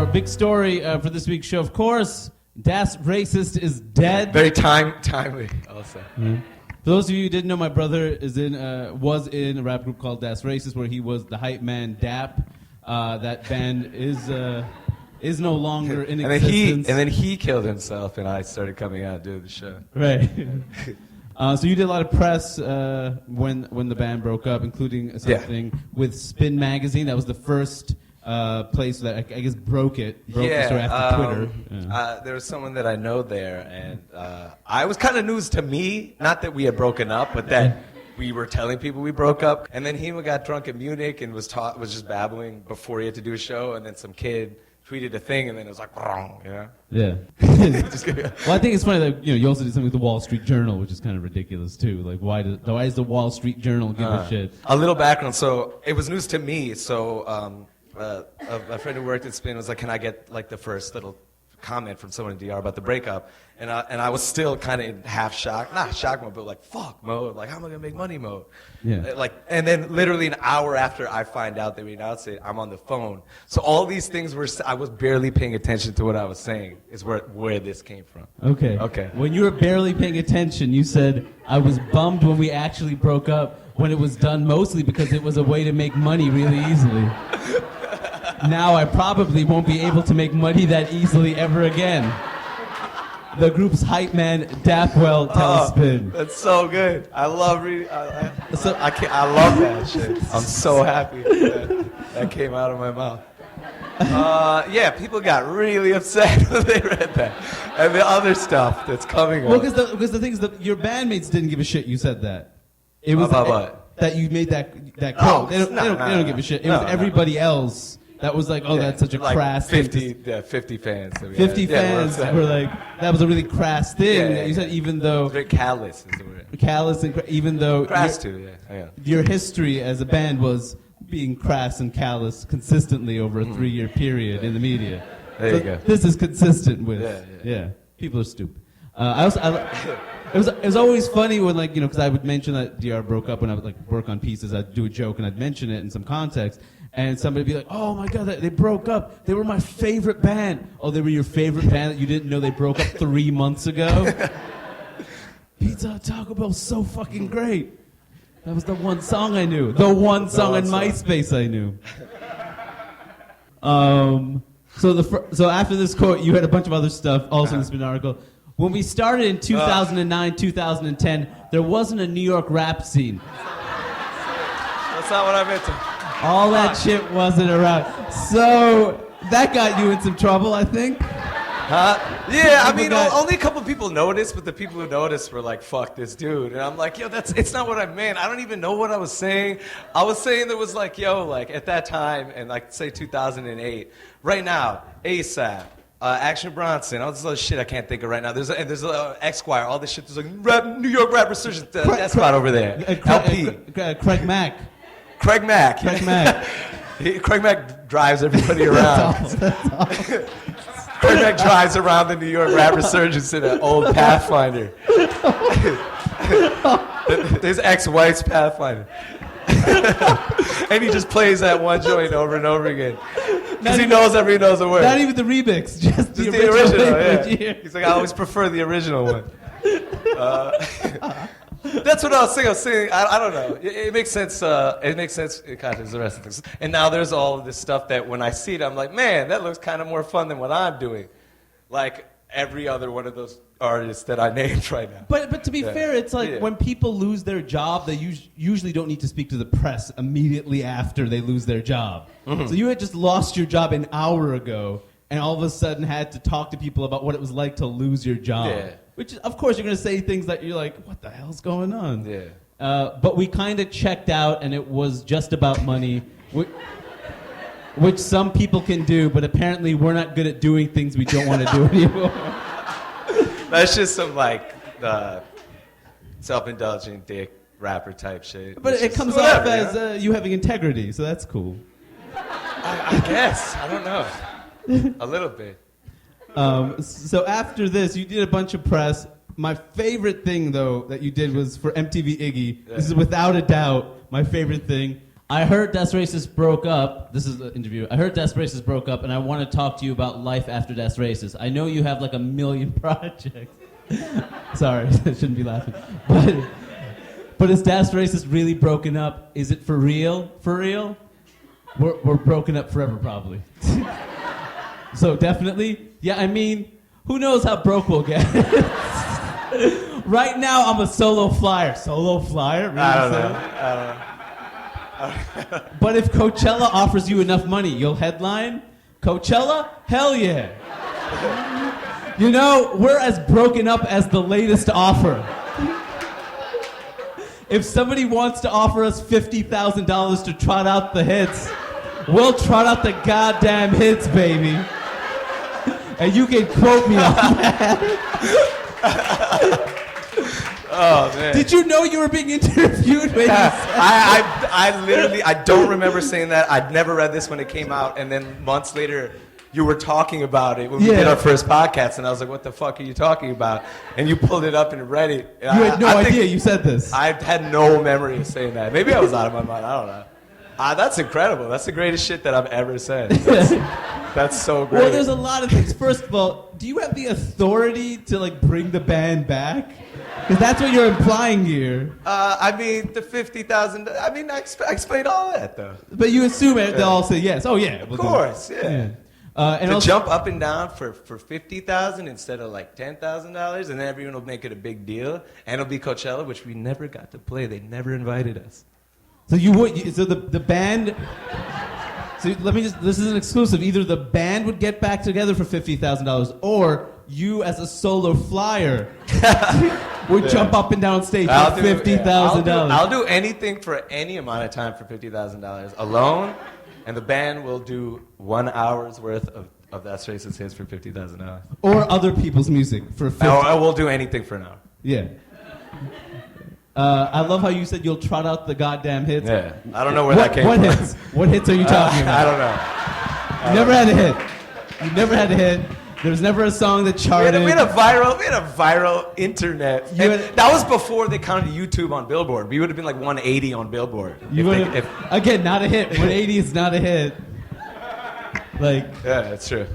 our big story for this week's show. Of course, Das Racist is dead. Very timely, also. Mm-hmm. For those of you who didn't know, my brother was in a rap group called Das Racist, where he was the hype man, Dap. That band is no longer in existence. And then he killed himself, and I started coming out doing the show. Right. So you did a lot of press when the band broke up, including something with Spin Magazine. That was the first place that I guess broke the story after Twitter. Yeah. There was someone that I know there, and I was kind of news to me, not that we had broken up, but that we were telling people we broke up. And then he got drunk in Munich and was just babbling before he had to do a show, and then some kid tweeted a thing, and then it was like, you know? Yeah. Well, I think it's funny that you also did something with the Wall Street Journal, which is kind of ridiculous too. Like, why does the Wall Street Journal give a shit? A little background. So it was news to me. So a friend who worked at Spin was like, "Can I get like the first little comment from someone in DR about the breakup?" And I was still kind of in half shock, not shock mode, but like fuck mode, like how am I gonna make money mode? Yeah. And then literally an hour after I find out that we announced it, I'm on the phone. So all these things I was barely paying attention to what I was saying. Is where this came from. Okay. When you were barely paying attention, you said I was bummed when we actually broke up. When it was done mostly because it was a way to make money really easily. Now I probably won't be able to make money that easily ever again. The group's hype man, Dapwell, Telespin. That's so good. I love reading. I love that shit. I'm so happy that came out of my mouth. Yeah, people got really upset when they read that. And the other stuff that's coming up. Well, because the thing is that your bandmates didn't give a shit you said that. It was about what? That you made that quote. They don't give a shit. It was everybody else. That was like, that's such a like crass 50 fans. 50 fans were like, that was a really crass thing. Yeah. You said even though... Very callous is the word. Callous and even though... Crass too, yeah. Your history as a band was being crass and callous consistently over a 3-year period in the media. There you go. This is consistent with... Yeah. People are stupid. It was always funny when, like, because I would mention that DR broke up when I would like work on pieces. I'd do a joke and I'd mention it in some context, and somebody would be like, "Oh my God, they broke up. They were my favorite band." Oh, they were your favorite band that you didn't know they broke up 3 months ago? Pizza Hut Taco Bell's so fucking great. That was the one song I knew. The one song on MySpace I knew. So after this quote, you had a bunch of other stuff also in this article. When we started in 2009, 2010, there wasn't a New York rap scene. That's not what I meant to. All that shit wasn't around. So that got you in some trouble, I think. Yeah, I mean, only a couple of people noticed, but the people who noticed were like, "Fuck this dude," and I'm like, "Yo, it's not what I meant. I don't even know what I was saying. I was saying there was like, like at that time, and like say 2008, right now, ASAP." Action Bronson, all this other shit I can't think of right now. There's Esquire, all this shit. There's like New York rap resurgence. That spot over there. LP. Craig Mack. Craig Mack. Craig Mack drives everybody around. That's all. Craig Mack drives around the New York rap resurgence in an old Pathfinder. There's ex-wife's Pathfinder. And he just plays that one joint over and over again. Because he knows the word. Not even the remix, just the original. Yeah. He's like, I always prefer the original one. That's what I was saying. I don't know. It makes sense. It makes sense in context of the rest of things. And now there's all of this stuff that when I see it, I'm like, man, that looks kind of more fun than what I'm doing. Like every other one of those artists that I named right now. But to be fair, it's like when people lose their job, they usually don't need to speak to the press immediately after they lose their job. Mm-hmm. So you had just lost your job an hour ago, and all of a sudden had to talk to people about what it was like to lose your job. Yeah. Which, of course, you're going to say things that you're like, what the hell's going on? Yeah. But we kind of checked out, and it was just about money, which some people can do, but apparently we're not good at doing things we don't want to do anymore. That's just some, like, self-indulgent dick rapper type shit. But it comes off as you having integrity, so that's cool. I guess. I don't know. A little bit. So after this, you did a bunch of press. My favorite thing, though, that you did was for MTV Iggy. Yeah. This is without a doubt my favorite thing. I heard That's Racist broke up. This is the interview. I heard That's Racist broke up, and I want to talk to you about life after That's Racist. I know you have like 1 million projects. Sorry, I shouldn't be laughing. But is That's Racist really broken up? Is it for real? For real? We're broken up forever, probably. So definitely, yeah. I mean, who knows how broke we'll get? Right now, I'm a solo flyer. Solo flyer? Really? I don't know. But if Coachella offers you enough money, you'll headline? Coachella? Hell yeah. You know, we're as broken up as the latest offer. If somebody wants to offer us $50,000 to trot out the hits, we'll trot out the goddamn hits, baby. And you can quote me on that. Oh, man. Did you know you were being interviewed when you said I literally, I don't remember saying that. I'd never read this when it came out, and then months later, you were talking about it when we did our first podcast, and I was like, what the fuck are you talking about? And you pulled it up and read it. And you had no idea you said this. I had no memory of saying that. Maybe I was out of my mind. I don't know. That's incredible. That's the greatest shit that I've ever said. That's so great. Well, there's a lot of things. First of all, do you have the authority to like bring the band back? Because that's what you're implying here. I mean, the 50,000. I mean, I explained all that though. But you assume it. They'll all say yes. Oh yeah. Of course, yeah. And to also, jump up and down for 50,000 instead of like $10,000, and then everyone will make it a big deal, and it'll be Coachella, which we never got to play. They never invited us. So you would. So the band. So let me just. This is an exclusive. Either the band would get back together for $50,000, or you as a solo flyer would jump up and down stage for $50,000. I'll do anything for any amount of time for $50,000 alone, and the band will do 1 hour's worth of That's Racist hits for $50,000. Or other people's music for $50,000. I will do anything for an hour. Yeah. I love how you said you'll trot out the goddamn hits. Yeah, I don't know where that came from. What hits? What hits are you talking about? I don't know. You never had a hit. You never had a hit. There was never a song that charted. We had a viral internet. That was before they counted YouTube on Billboard. We would have been like 180 on Billboard. Again, not a hit. 180 is not a hit. Like. Yeah, that's true.